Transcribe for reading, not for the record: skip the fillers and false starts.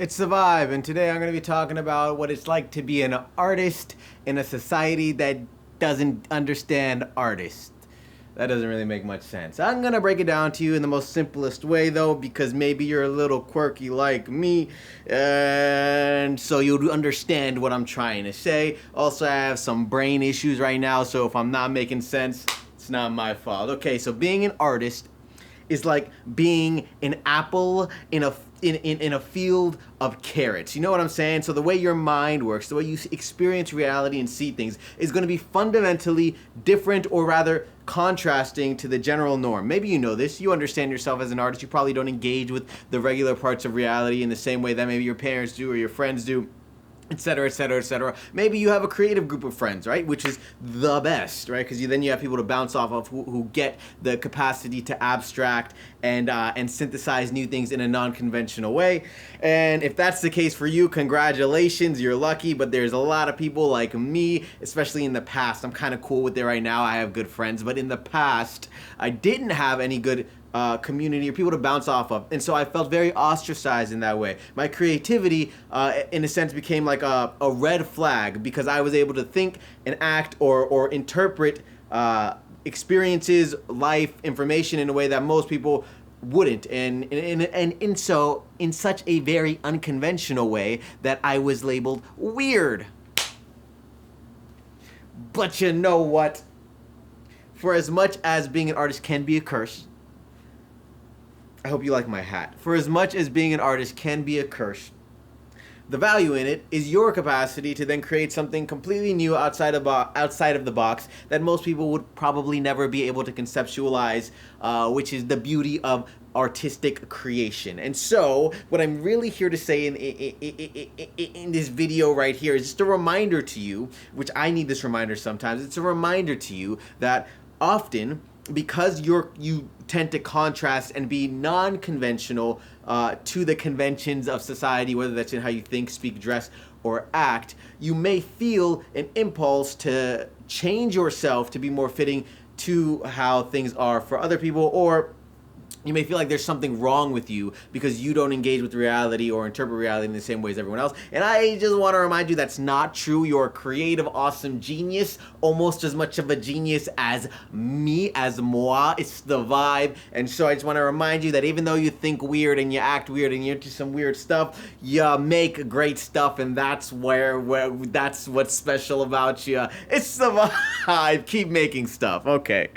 It's the vibe, and today I'm going to be talking about what it's like to be an artist in a society that doesn't understand artists. That doesn't really make much sense. I'm going to break it down to you in the most simplest way, though, because maybe you're a little quirky like me, and so you'll understand what I'm trying to say. Also, I have some brain issues right now, so if I'm not making sense, it's not my fault. Okay, so being an artist is like being an apple in a field of carrots. You know what I'm saying? So the way your mind works, the way you experience reality and see things is going to be fundamentally different, or rather contrasting to the general norm. Maybe you know this. You understand yourself as an artist. You probably don't engage with the regular parts of reality in the same way that maybe your parents do or your friends do, etc., etc., etc. Maybe you have a creative group of friends, right? Which is the best, right? Because then you have people to bounce off of who get the capacity to abstract and synthesize new things in a non-conventional way. And if that's the case for you, congratulations, you're lucky. But there's a lot of people like me, especially in the past. I'm kind of cool with it right now. I have good friends, but in the past, I didn't have any good community or people to bounce off of, and so I felt very ostracized in that way. My creativity in a sense became like a red flag, because I was able to think and act or interpret experiences, life, information in a way that most people wouldn't, and in such a very unconventional way that I was labeled weird. But you know what? For as much as being an artist can be a curse, I hope you like my hat. For as much as being an artist can be a curse, the value in it is your capacity to then create something completely new outside of the box that most people would probably never be able to conceptualize, which is the beauty of artistic creation. And so, what I'm really here to say in this video right here is just a reminder to you, which I need this reminder sometimes. It's a reminder to you that often, because you tend to contrast and be non-conventional to the conventions of society, whether that's in how you think, speak, dress, or act, you may feel an impulse to change yourself to be more fitting to how things are for other people, or you may feel like there's something wrong with you because you don't engage with reality or interpret reality in the same way as everyone else. And I just want to remind you that's not true. You're a creative, awesome genius, almost as much of a genius as me, as moi. It's the vibe. And so I just want to remind you that even though you think weird and you act weird and you're into some weird stuff, you make great stuff, and that's where that's what's special about you. It's the vibe. Keep making stuff. Okay.